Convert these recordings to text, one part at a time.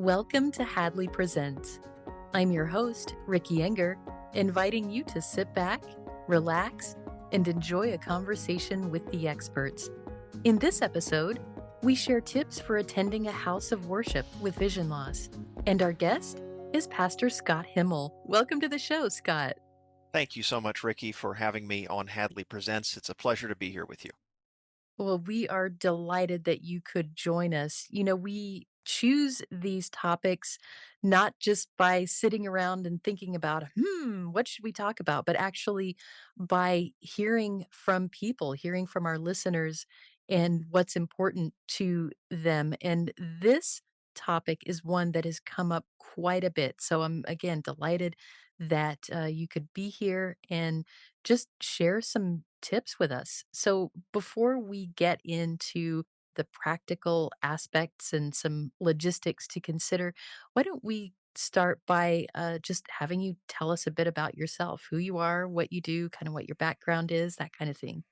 Welcome to Hadley Presents. I'm your host, Ricky Enger, inviting you to sit back, relax, and enjoy a conversation with the experts. In this episode, we share tips for attending a house of worship with vision loss. And our guest is Pastor Scott Himel. Welcome to the show, Scott. Thank you so much, Ricky, for having me on Hadley Presents. It's a pleasure to be here with you. Well, we are delighted that you could join us. We choose these topics not just by sitting around and thinking about, what should we talk about, but actually by hearing from people, hearing from our listeners and what's important to them. And this topic is one that has come up quite a bit. So I'm again delighted that you could be here and just share some tips with us. So, before we get into the practical aspects and some logistics to consider, why don't we start by just having you tell us a bit about yourself, who you are, what you do, kind of what your background is, that kind of thing.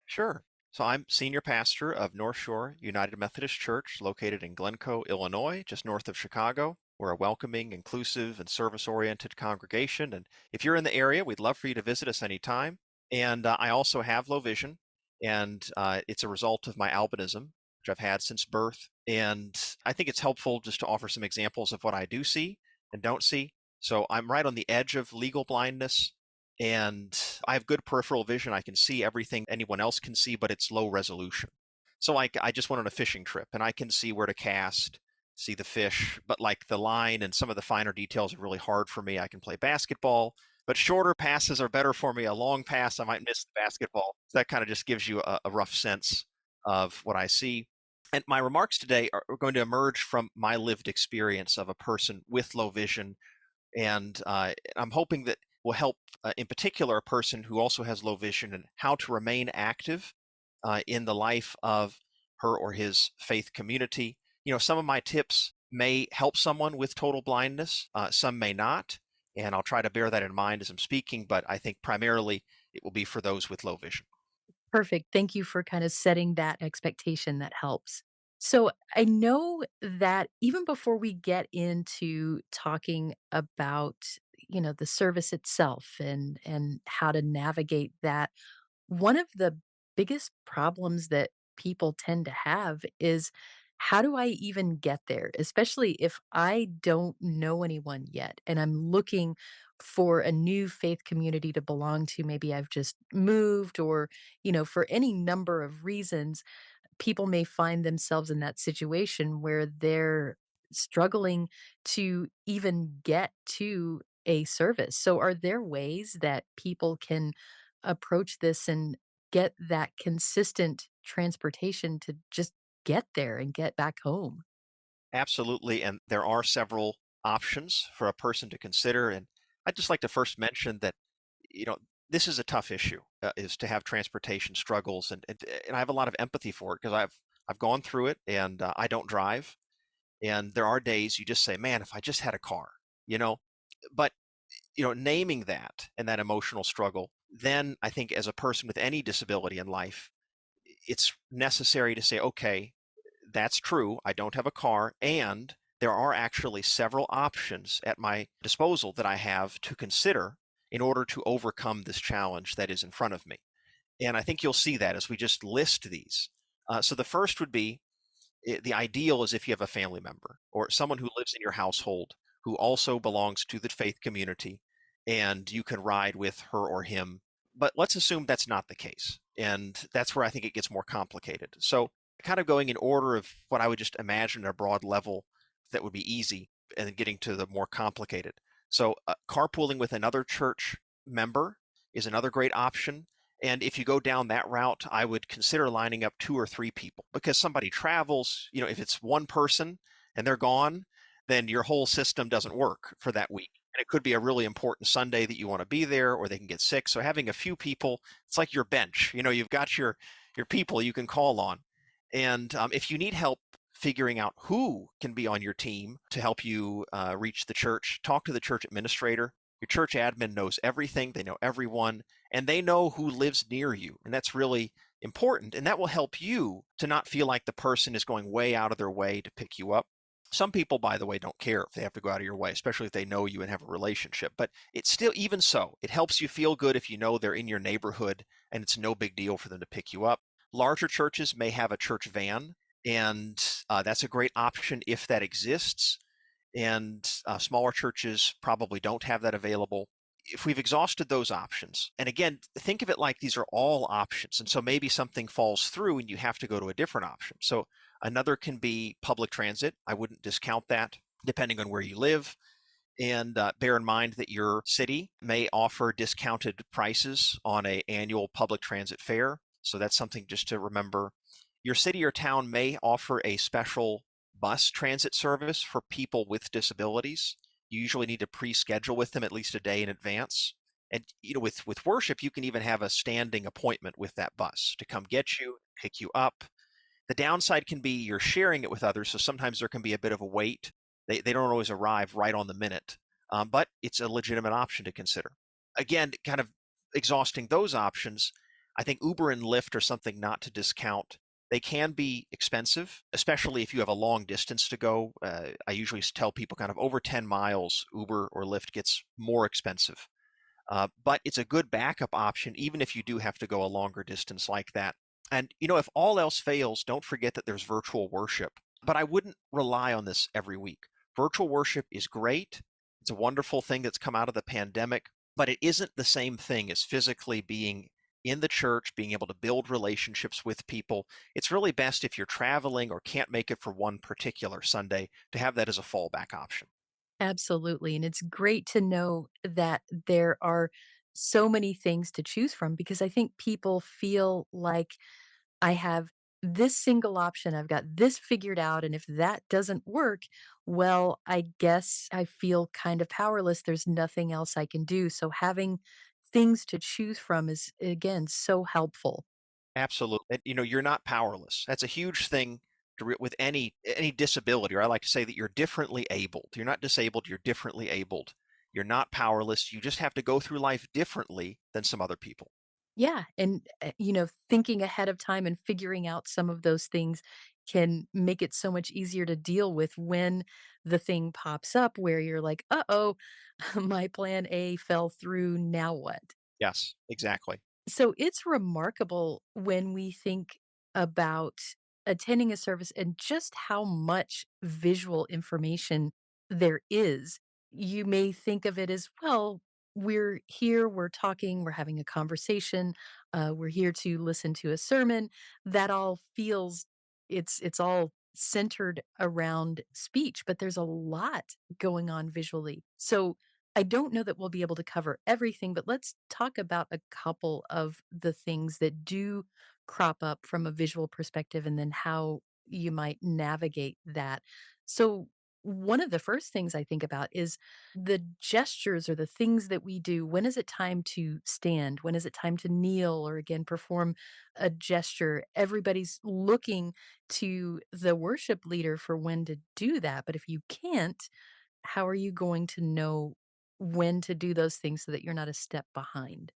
Sure. So I'm senior pastor of North Shore United Methodist Church, located in Glencoe, Illinois, just north of Chicago. We're a welcoming, inclusive, and service-oriented congregation. And if you're in the area, we'd love for you to visit us anytime. And I also have low vision, and it's a result of my albinism, which I've had since birth. And I think it's helpful just to offer some examples of what I do see and don't see. So I'm right on the edge of legal blindness, and I have good peripheral vision. I can see everything anyone else can see, but it's low resolution. So I just went on a fishing trip and I can see where to cast, see the fish, but like the line and some of the finer details are really hard for me. I can play basketball, but shorter passes are better for me. A long pass, I might miss the basketball. So that kind of just gives you a rough sense of what I see. And my remarks today are going to emerge from my lived experience of a person with low vision. And I'm hoping that will help, in particular, a person who also has low vision and how to remain active in the life of her or his faith community. Some of my tips may help someone with total blindness, some may not, and I'll try to bear that in mind as I'm speaking, but I think primarily it will be for those with low vision. Perfect. Thank you for kind of setting that expectation that helps. So I know that even before we get into talking about, the service itself and how to navigate that, one of the biggest problems that people tend to have is how do I even get there? Especially if I don't know anyone yet and I'm looking for a new faith community to belong to. Maybe I've just moved or, for any number of reasons, people may find themselves in that situation where they're struggling to even get to a service. So, are there ways that people can approach this and get that consistent transportation to just get there and get back home? Absolutely, and there are several options for a person to consider. And I'd just like to first mention that, you know, this is a tough issue, is to have transportation struggles, and I have a lot of empathy for it because I've gone through it, and I don't drive, and there are days you just say, "Man, if I just had a car," you know. But naming that and that emotional struggle, then I think as a person with any disability in life, it's necessary to say, okay, that's true. I don't have a car, and there are actually several options at my disposal that I have to consider in order to overcome this challenge that is in front of me. And I think you'll see that as we just list these. So the first would be, the ideal is if you have a family member or someone who lives in your household who also belongs to the faith community, and you can ride with her or him. But let's assume that's not the case. And that's where I think it gets more complicated. So, kind of going in order of what I would just imagine at a broad level that would be easy, and then getting to the more complicated. So, carpooling with another church member is another great option. And if you go down that route, I would consider lining up two or three people, because somebody travels, if it's one person and they're gone, then your whole system doesn't work for that week. And it could be a really important Sunday that you want to be there, or they can get sick. So having a few people, it's like your bench. You've got your people you can call on. And if you need help figuring out who can be on your team to help you reach the church, talk to the church administrator. Your church admin knows everything. They know everyone, and they know who lives near you. And that's really important. And that will help you to not feel like the person is going way out of their way to pick you up. Some people, by the way, don't care if they have to go out of your way, especially if they know you and have a relationship. But it's still, even so, it helps you feel good if you know they're in your neighborhood and it's no big deal for them to pick you up. Larger churches may have a church van, and that's a great option if that exists. And smaller churches probably don't have that available. If we've exhausted those options, and again, think of it like these are all options. And so maybe something falls through and you have to go to a different option. So another can be public transit. I wouldn't discount that depending on where you live. And bear in mind that your city may offer discounted prices on a annual public transit fare. So that's something just to remember. Your city or town may offer a special bus transit service for people with disabilities. You usually need to pre-schedule with them at least a day in advance. And with worship, you can even have a standing appointment with that bus to come get you, pick you up. The downside can be you're sharing it with others, so sometimes there can be a bit of a wait. They don't always arrive right on the minute, but it's a legitimate option to consider. Again, kind of exhausting those options, I think Uber and Lyft are something not to discount. They can be expensive, especially if you have a long distance to go. I usually tell people kind of over 10 miles, Uber or Lyft gets more expensive. But it's a good backup option, even if you do have to go a longer distance like that. And, if all else fails, don't forget that there's virtual worship. But I wouldn't rely on this every week. Virtual worship is great. It's a wonderful thing that's come out of the pandemic, but it isn't the same thing as physically being in the church, being able to build relationships with people. It's really best if you're traveling or can't make it for one particular Sunday to have that as a fallback option. Absolutely, and it's great to know that there are so many things to choose from because I think people feel like I have this single option, I've got this figured out, and if that doesn't work, well, I guess I feel kind of powerless, there's nothing else I can do, so having things to choose from is, again, so helpful. Absolutely. And, you're not powerless. That's a huge thing with any disability, or I like to say that you're differently abled. You're not disabled, you're differently abled. You're not powerless. You just have to go through life differently than some other people. Yeah, and, thinking ahead of time and figuring out some of those things can make it so much easier to deal with when the thing pops up where you're like, "Uh-oh, my plan A fell through, now what?" Yes, exactly. So it's remarkable when we think about attending a service and just how much visual information there is. You may think of it as, well, we're here, we're talking, we're having a conversation, we're here to listen to a sermon. That all feels it's all centered around speech, but there's a lot going on visually. So I don't know that we'll be able to cover everything, but let's talk about a couple of the things that do crop up from a visual perspective and then how you might navigate that. So, one of the first things I think about is the gestures or the things that we do. When is it time to stand? When is it time to kneel or again perform a gesture? Everybody's looking to the worship leader for when to do that. But if you can't, how are you going to know when to do those things so that you're not a step behind?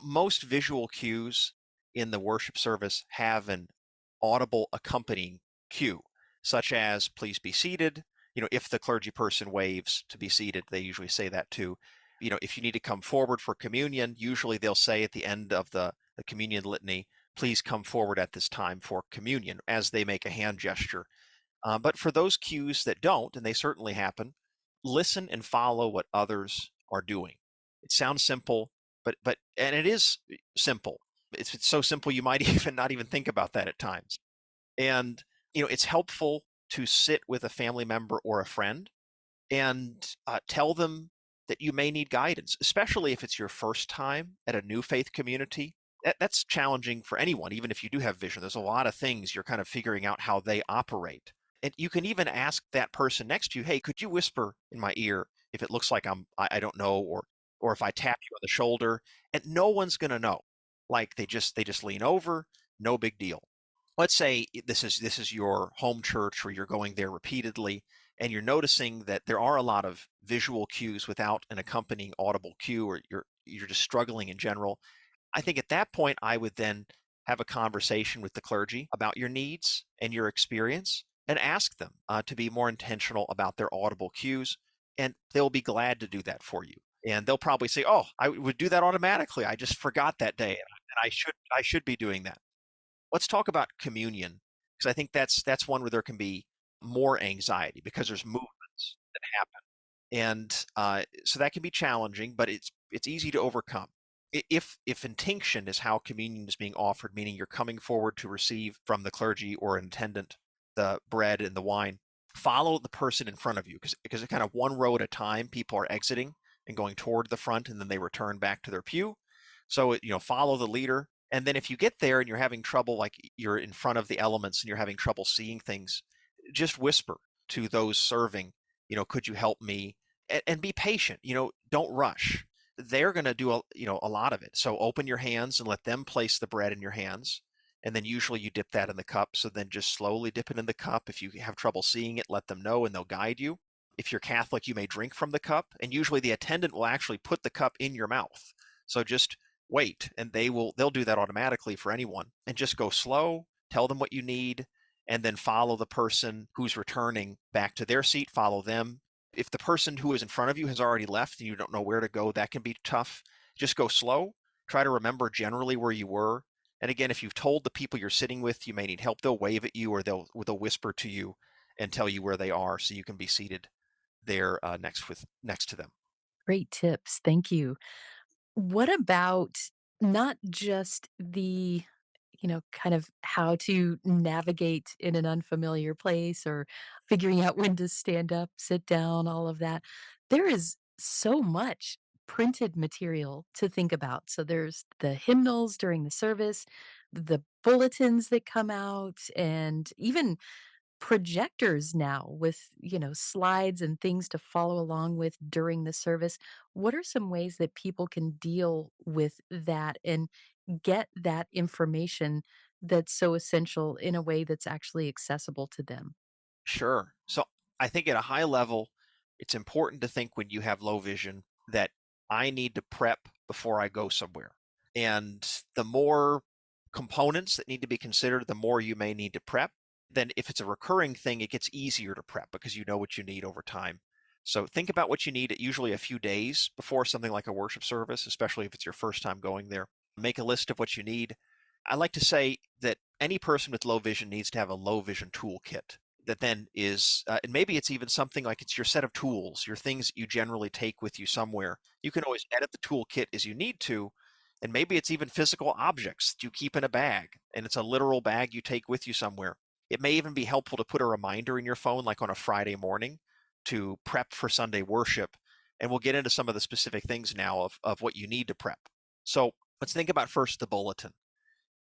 Most visual cues in the worship service have an audible accompanying cue, such as please be seated. If the clergy person waves to be seated, they usually say that too. If you need to come forward for communion, usually they'll say at the end of the communion litany, please come forward at this time for communion as they make a hand gesture. But for those cues that don't, and they certainly happen, listen and follow what others are doing. It sounds simple, but and it is simple. It's so simple you might even not even think about that at times. And it's helpful to sit with a family member or a friend and tell them that you may need guidance, especially if it's your first time at a new faith community. That's challenging for anyone, even if you do have vision. There's a lot of things you're kind of figuring out how they operate. And you can even ask that person next to you, hey, could you whisper in my ear if it looks like I don't know, or if I tap you on the shoulder, and no one's gonna know. Like they just lean over, no big deal. Let's say this is your home church, or you're going there repeatedly, and you're noticing that there are a lot of visual cues without an accompanying audible cue, or you're just struggling in general. I think at that point I would then have a conversation with the clergy about your needs and your experience, and ask them to be more intentional about their audible cues, and they'll be glad to do that for you. And they'll probably say, "Oh, I would do that automatically. I just forgot that day, and I should be doing that." Let's talk about communion, because I think that's one where there can be more anxiety because there's movements that happen, and so that can be challenging, but it's easy to overcome. If intinction is how communion is being offered, meaning you're coming forward to receive from the clergy or an attendant the bread and the wine, follow the person in front of you, because it's kind of one row at a time. People are exiting and going toward the front, and then they return back to their pew. So follow the leader. And then if you get there and you're having trouble, like you're in front of the elements and you're having trouble seeing things, just whisper to those serving, could you help me? And be patient. Don't rush. They're going to do a lot of it. So open your hands and let them place the bread in your hands. And then usually you dip that in the cup. So then just slowly dip it in the cup. If you have trouble seeing it, let them know and they'll guide you. If you're Catholic, you may drink from the cup. And usually the attendant will actually put the cup in your mouth. So just wait, and they'll do that automatically for anyone. And just go slow, tell them what you need, and then follow the person who's returning back to their seat, follow them. If the person who is in front of you has already left and you don't know where to go, that can be tough. Just go slow. Try to remember generally where you were. And again, if you've told the people you're sitting with you may need help, they'll wave at you or they'll whisper to you and tell you where they are so you can be seated there next to them. Great tips. Thank you. What about not just kind of how to navigate in an unfamiliar place or figuring out when to stand up, sit down, all of that. There is so much printed material to think about. So there's the hymnals during the service, the bulletins that come out, and even projectors now with, slides and things to follow along with during the service. What are some ways that people can deal with that and get that information that's so essential in a way that's actually accessible to them? Sure. So I think at a high level, it's important to think when you have low vision that I need to prep before I go somewhere. And the more components that need to be considered, the more you may need to prep. Then if it's a recurring thing, it gets easier to prep because you know what you need over time. So think about what you need at usually a few days before something like a worship service, especially if it's your first time going there. Make a list of what you need. I like to say that any person with low vision needs to have a low vision toolkit that then is, and maybe it's even something like it's your set of tools, your things that you generally take with you somewhere. You can always edit the toolkit as you need to, and maybe it's even physical objects that you keep in a bag, and it's a literal bag you take with you somewhere. It may even be helpful to put a reminder in your phone, like on a Friday morning, to prep for Sunday worship. And we'll get into some of the specific things now of what you need to prep. So let's think about first the bulletin.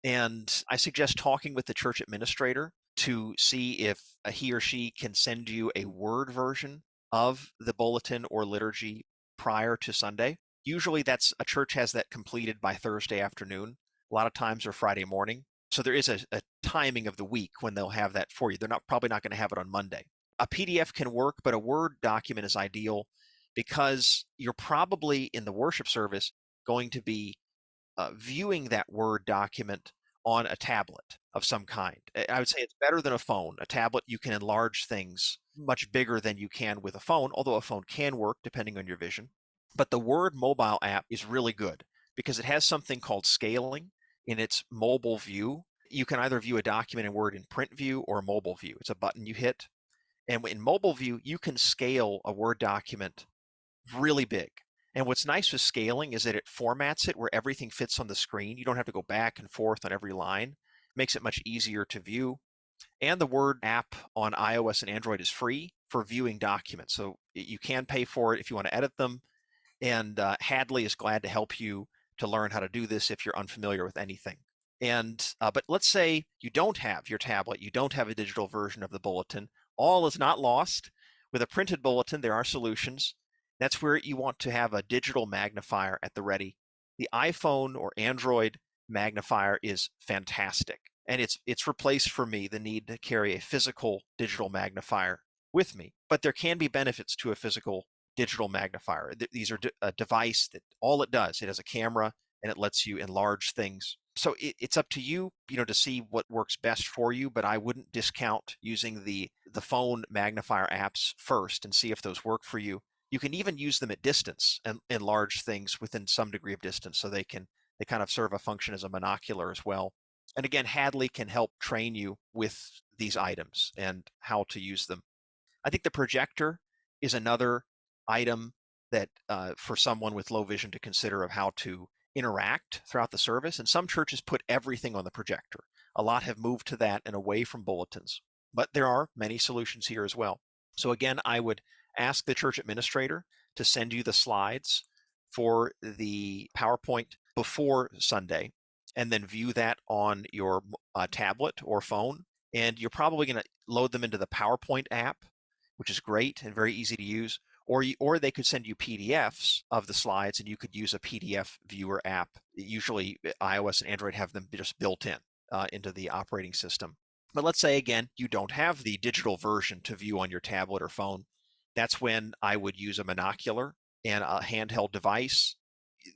And I suggest talking with the church administrator to see if he or she can send you a Word version of the bulletin or liturgy prior to Sunday. Usually that's a church has that completed by Thursday afternoon, a lot of times or Friday morning. So there is a timing of the week when they'll have that for you. They're probably not going to have it on Monday. A PDF can work, but a Word document is ideal because you're probably in the worship service going to be viewing that Word document on a tablet of some kind. I would say it's better than a phone. A tablet, you can enlarge things much bigger than you can with a phone, although a phone can work depending on your vision. But the Word mobile app is really good because it has something called scaling in its mobile view. You can either view a document in Word in print view or mobile view. It's a button you hit. And in mobile view, you can scale a Word document really big. And what's nice with scaling is that it formats it where everything fits on the screen. You don't have to go back and forth on every line. It makes it much easier to view. And the Word app on iOS and Android is free for viewing documents. So you can pay for it if you want to edit them. And Hadley is glad to help you to learn how to do this if you're unfamiliar with anything. And but let's say you don't have your tablet, you don't have a digital version of the bulletin. All is not lost. With a printed bulletin, there are solutions. That's where you want to have a digital magnifier at the ready. The iPhone or Android magnifier is fantastic. And it's replaced for me the need to carry a physical digital magnifier with me. But there can be benefits to a physical digital magnifier. These are a device that all it does, it has a camera and it lets you enlarge things. So it's up to you, to see what works best for you. But I wouldn't discount using the phone magnifier apps first and see if those work for you. You can even use them at distance and enlarge things within some degree of distance, so they kind of serve a function as a monocular as well. And again, Hadley can help train you with these items and how to use them. I think the projector is another item that for someone with low vision to consider of how to interact throughout the service. And some churches put everything on the projector. A lot have moved to that and away from bulletins, but there are many solutions here as well. So again, I would ask the church administrator to send you the slides for the PowerPoint before Sunday, and then view that on your tablet or phone. And you're probably going to load them into the PowerPoint app, which is great and very easy to use. Or they could send you PDFs of the slides, and you could use a PDF viewer app. Usually, iOS and Android have them just built in into the operating system. But let's say, again, you don't have the digital version to view on your tablet or phone. That's when I would use a monocular and a handheld device.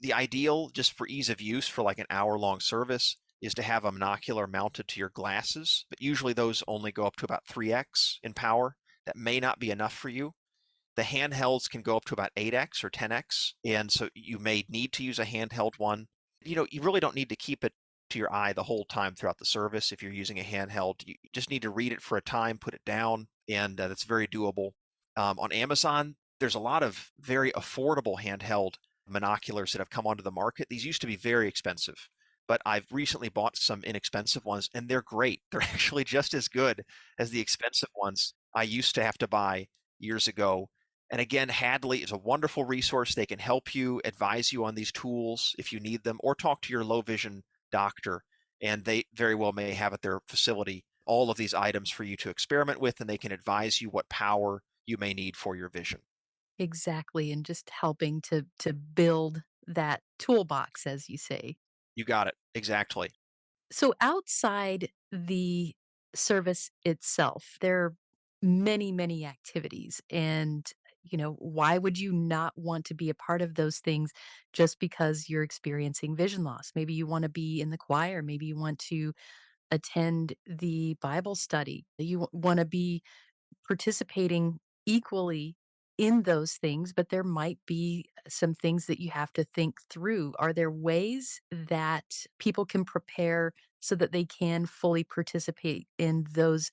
The ideal, just for ease of use for like an hour-long service, is to have a monocular mounted to your glasses, but usually those only go up to about 3x in power. That may not be enough for you. The handhelds can go up to about 8x or 10x, and so you may need to use a handheld one. You really don't need to keep it to your eye the whole time throughout the service. If you're using a handheld, you just need to read it for a time, put it down, and that's very doable. On Amazon, there's a lot of very affordable handheld monoculars that have come onto the market. These used to be very expensive, but I've recently bought some inexpensive ones, and they're great. They're actually just as good as the expensive ones I used to have to buy years ago. And again, Hadley is a wonderful resource. They can help you, advise you on these tools if you need them, or talk to your low vision doctor. And they very well may have at their facility all of these items for you to experiment with, and they can advise you what power you may need for your vision. Exactly, and just helping to build that toolbox, as you say. You got it. Exactly. So outside the service itself, there are many, many activities. And, why would you not want to be a part of those things just because you're experiencing vision loss? Maybe you want to be in the choir. Maybe you want to attend the Bible study. You want to be participating equally in those things, but there might be some things that you have to think through. Are there ways that people can prepare so that they can fully participate in those,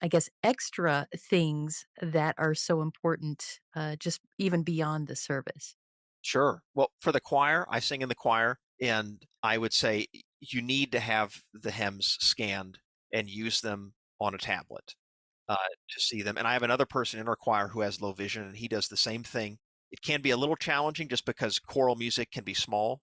I guess, extra things that are so important, just even beyond the service? Sure. Well, for the choir, I sing in the choir, and I would say you need to have the hymns scanned and use them on a tablet to see them. And I have another person in our choir who has low vision, and he does the same thing. It can be a little challenging just because choral music can be small,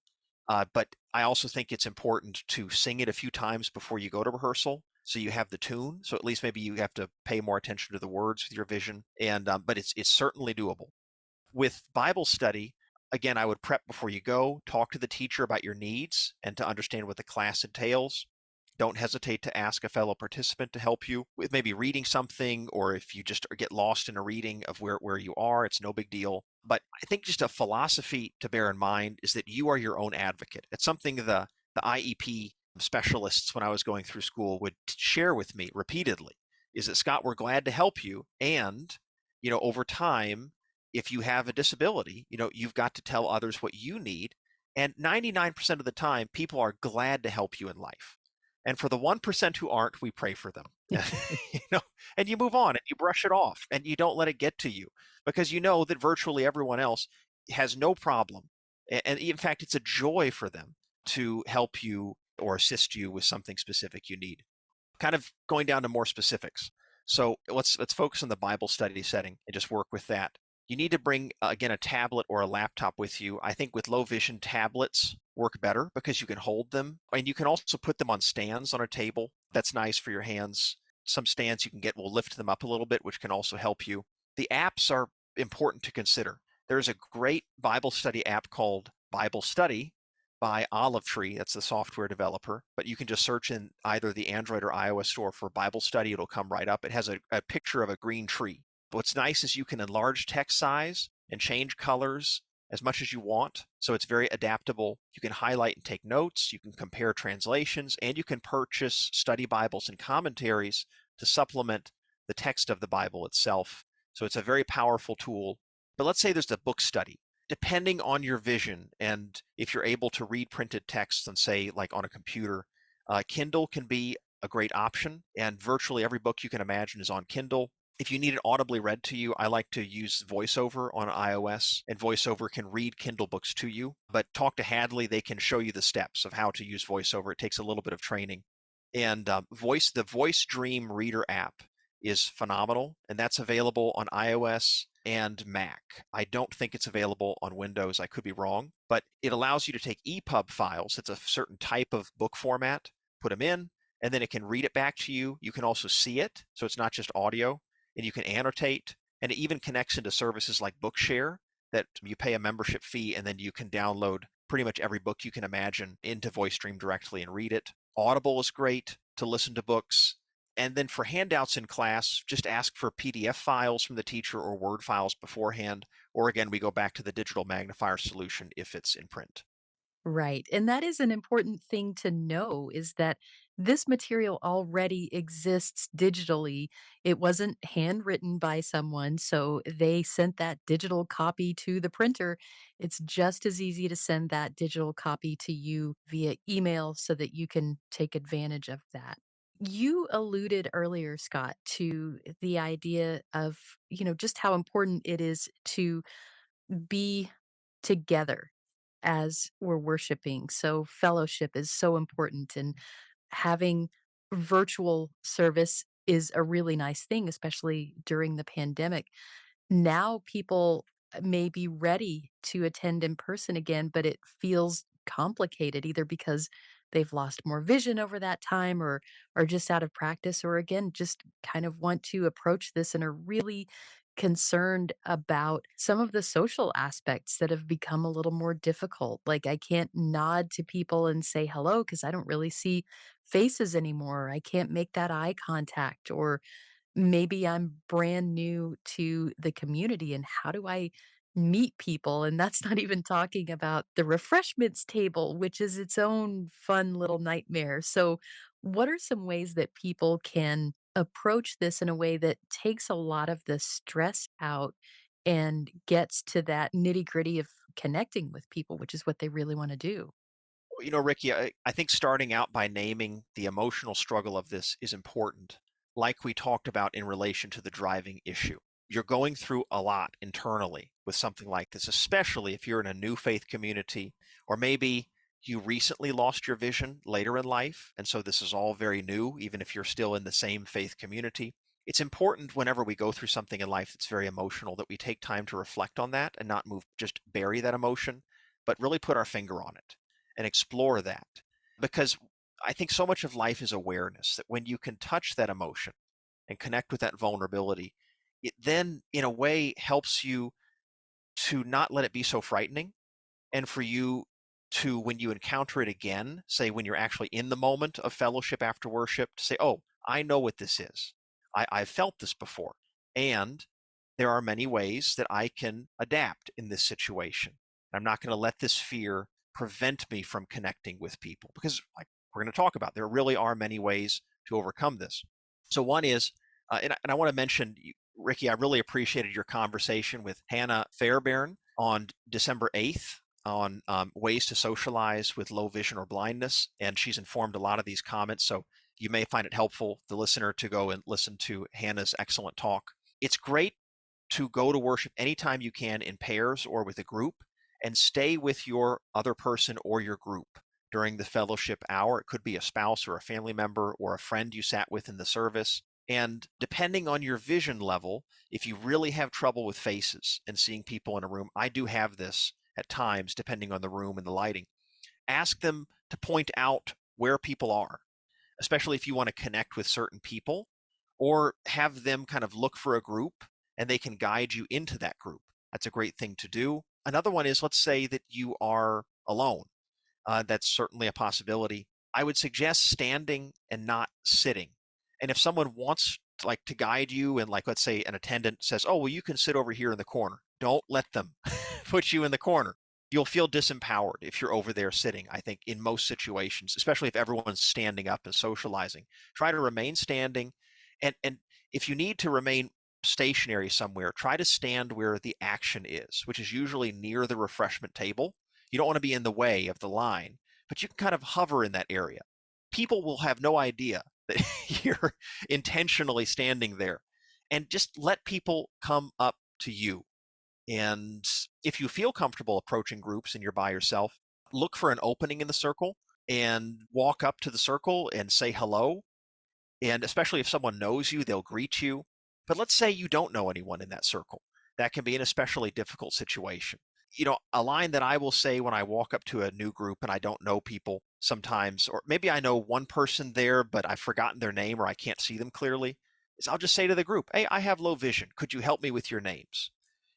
but I also think it's important to sing it a few times before you go to rehearsal, so you have the tune. So at least maybe you have to pay more attention to the words with your vision. And but it's certainly doable. With Bible study, again, I would prep before you go, talk to the teacher about your needs and to understand what the class entails. Don't hesitate to ask a fellow participant to help you with maybe reading something, or if you just get lost in a reading of where you are, it's no big deal. But I think just a philosophy to bear in mind is that you are your own advocate. It's something the IEP specialists when I was going through school would share with me repeatedly, is that, Scott, we're glad to help you. And, over time, if you have a disability, you've got to tell others what you need. And 99% of the time, people are glad to help you in life. And for the 1% who aren't, we pray for them. you know, and you move on and you brush it off and you don't let it get to you, because you know that virtually everyone else has no problem. And in fact, it's a joy for them to help you or assist you with something specific you need. Kind of going down to more specifics. So let's focus on the Bible study setting and just work with that. You need to bring, again, a tablet or a laptop with you. I think with low vision, tablets work better because you can hold them, and you can also put them on stands on a table. That's nice for your hands. Some stands you can get will lift them up a little bit, which can also help you. The apps are important to consider. There's a great Bible study app called Bible Study by Olive Tree. That's the software developer, but you can just search in either the Android or iOS store for Bible Study. It'll come right up. It has a picture of a green tree. What's nice is you can enlarge text size and change colors as much as you want. So it's very adaptable. You can highlight and take notes, you can compare translations, and you can purchase study Bibles and commentaries to supplement the text of the Bible itself. So it's a very powerful tool. But let's say there's a book study. Depending on your vision and if you're able to read printed text and say like on a computer, Kindle can be a great option, and virtually every book you can imagine is on Kindle. If you need it audibly read to you, I like to use VoiceOver on iOS, and VoiceOver can read Kindle books to you. But talk to Hadley, they can show you the steps of how to use VoiceOver. It takes a little bit of training. And the Voice Dream Reader app is phenomenal, and that's available on iOS and Mac. I don't think it's available on Windows. I could be wrong, but it allows you to take EPUB files. It's a certain type of book format, put them in, and then it can read it back to you. You can also see it, so it's not just audio, and you can annotate, and it even connects into services like Bookshare that you pay a membership fee, and then you can download pretty much every book you can imagine into VoiceStream directly and read it. Audible is great to listen to books. And then for handouts in class, just ask for PDF files from the teacher or Word files beforehand. Or again, we go back to the digital magnifier solution if it's in print. Right. And that is an important thing to know is that this material already exists digitally. It wasn't handwritten by someone, so they sent that digital copy to the printer. It's just as easy to send that digital copy to you via email so that you can take advantage of that. You alluded earlier, Scott, to the idea of, just how important it is to be together as we're worshiping. So fellowship is so important, and having virtual service is a really nice thing, especially during the pandemic. Now people may be ready to attend in person again, but it feels complicated either because they've lost more vision over that time or are just out of practice or again just kind of want to approach this and are really concerned about some of the social aspects that have become a little more difficult. Like I can't nod to people and say hello because I don't really see faces anymore. I can't make that eye contact or maybe I'm brand new to the community and how do I meet people? And that's not even talking about the refreshments table, which is its own fun little nightmare. So, what are some ways that people can approach this in a way that takes a lot of the stress out and gets to that nitty gritty of connecting with people, which is what they really want to do? Ricky, I think starting out by naming the emotional struggle of this is important, like we talked about in relation to the driving issue. You're going through a lot internally with something like this, especially if you're in a new faith community, or maybe you recently lost your vision later in life, and so this is all very new, even if you're still in the same faith community. It's important whenever we go through something in life that's very emotional that we take time to reflect on that and not just bury that emotion, but really put our finger on it and explore that. Because I think so much of life is awareness that when you can touch that emotion and connect with that vulnerability, it then, in a way, helps you to not let it be so frightening and for you to, when you encounter it again, say when you're actually in the moment of fellowship after worship, to say, oh, I know what this is. I've felt this before. And there are many ways that I can adapt in this situation. I'm not going to let this fear prevent me from connecting with people because, like we're going to talk about, there really are many ways to overcome this. So, one is, and I want to mention, Ricky, I really appreciated your conversation with Hannah Fairbairn on December 8th on ways to socialize with low vision or blindness. And she's informed a lot of these comments. So, you may find it helpful, the listener, to go and listen to Hannah's excellent talk. It's great to go to worship anytime you can in pairs or with a group and stay with your other person or your group during the fellowship hour. It could be a spouse or a family member or a friend you sat with in the service. And depending on your vision level, if you really have trouble with faces and seeing people in a room, I do have this at times, depending on the room and the lighting, ask them to point out where people are, especially if you want to connect with certain people, or have them kind of look for a group and they can guide you into that group. That's a great thing to do. Another one is, let's say that you are alone. That's certainly a possibility. I would suggest standing and not sitting. And if someone wants to guide you and, like, let's say an attendant says, oh, well, you can sit over here in the corner, don't let them. put you in the corner. You'll feel disempowered if you're over there sitting, I think, in most situations, especially if everyone's standing up and socializing. Try to remain standing. And if you need to remain stationary somewhere, try to stand where the action is, which is usually near the refreshment table. You don't want to be in the way of the line, but you can kind of hover in that area. People will have no idea that you're intentionally standing there. And just let people come up to you. And if you feel comfortable approaching groups and you're by yourself, look for an opening in the circle and walk up to the circle and say hello. And especially if someone knows you, they'll greet you. But let's say you don't know anyone in that circle. That can be an especially difficult situation. A line that I will say when I walk up to a new group and I don't know people sometimes, or maybe I know one person there, but I've forgotten their name or I can't see them clearly, is I'll just say to the group, "Hey, I have low vision. Could you help me with your names?"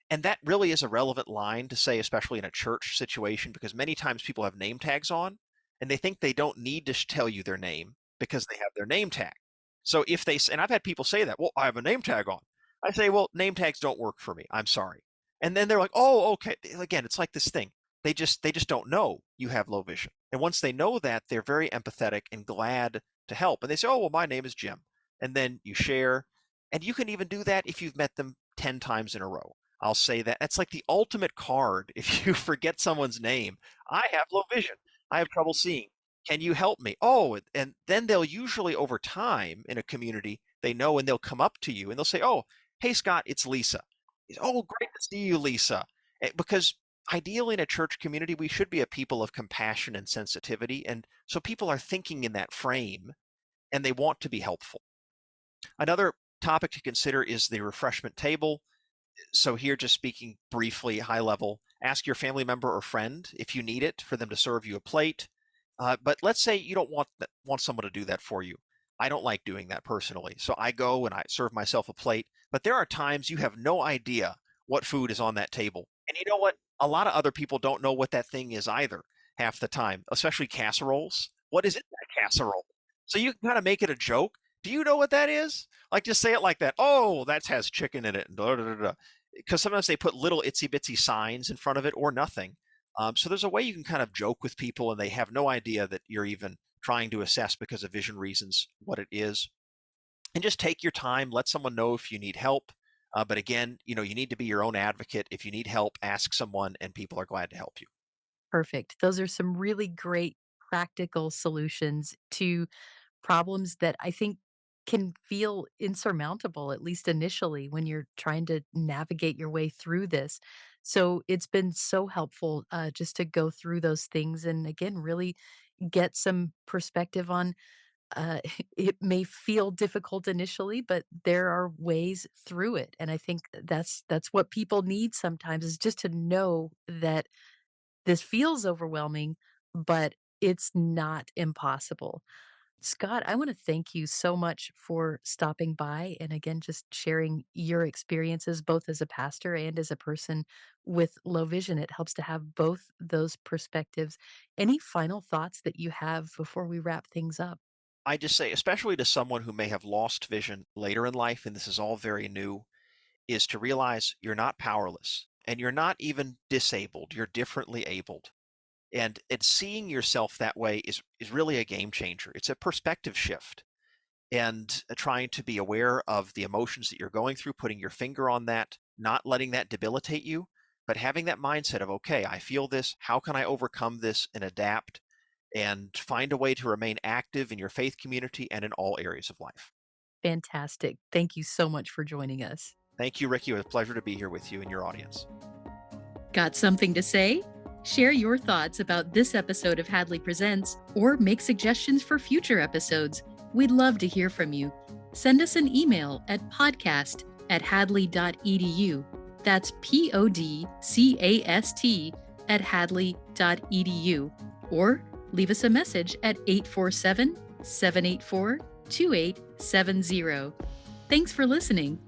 And that really is a relevant line to say, especially in a church situation, because many times people have name tags on and they think they don't need to tell you their name because they have their name tag. So if they, and I've had people say that, well, I have a name tag on. I say, well, name tags don't work for me. I'm sorry. And then they're like, oh, okay. Again, it's like this thing. They just don't know you have low vision. And once they know that, they're very empathetic and glad to help. And they say, oh, well, my name is Jim. And then you share. And you can even do that if you've met them 10 times in a row. I'll say that. That's like the ultimate card. If you forget someone's name, I have low vision. I have trouble seeing. Can you help me? Oh, and then they'll usually over time in a community, they know and they'll come up to you and they'll say, oh, hey, Scott, it's Lisa. Oh, great to see you, Lisa. Because ideally in a church community, we should be a people of compassion and sensitivity. And so people are thinking in that frame and they want to be helpful. Another topic to consider is the refreshment table. So here, just speaking briefly, high level, ask your family member or friend if you need it for them to serve you a plate. But let's say you don't want someone to do that for you. I don't like doing that personally. So I go and I serve myself a plate. But there are times you have no idea what food is on that table. And you know what? A lot of other people don't know what that thing is either half the time, especially casseroles. What is in that casserole? So you can kind of make it a joke. Do you know what that is? Like just say it like that. Oh, that has chicken in it. Because sometimes they put little itsy bitsy signs in front of it or nothing. So there's a way you can kind of joke with people and they have no idea that you're even trying to assess because of vision reasons what it is. And just take your time, let someone know if you need help. But again, you need to be your own advocate. If you need help, ask someone and people are glad to help you. Perfect. Those are some really great practical solutions to problems that I think can feel insurmountable, at least initially, when you're trying to navigate your way through this. So it's been so helpful just to go through those things and again, really get some perspective on it may feel difficult initially, but there are ways through it. And I think that's what people need sometimes is just to know that this feels overwhelming, but it's not impossible. Scott, I want to thank you so much for stopping by and again, just sharing your experiences, both as a pastor and as a person with low vision. It helps to have both those perspectives. Any final thoughts that you have before we wrap things up? I just say, especially to someone who may have lost vision later in life, and this is all very new, is to realize you're not powerless and you're not even disabled. You're differently abled. And seeing yourself that way is really a game changer. It's a perspective shift. And trying to be aware of the emotions that you're going through, putting your finger on that, not letting that debilitate you, but having that mindset of, okay, I feel this. How can I overcome this and adapt and find a way to remain active in your faith community and in all areas of life? Fantastic. Thank you so much for joining us. Thank you, Ricky. It was a pleasure to be here with you and your audience. Got something to say? Share your thoughts about this episode of Hadley Presents or make suggestions for future episodes. We'd love to hear from you. Send us an email at podcast@hadley.edu. That's podcast@hadley.edu. Or leave us a message at 847 784 2870. Thanks for listening.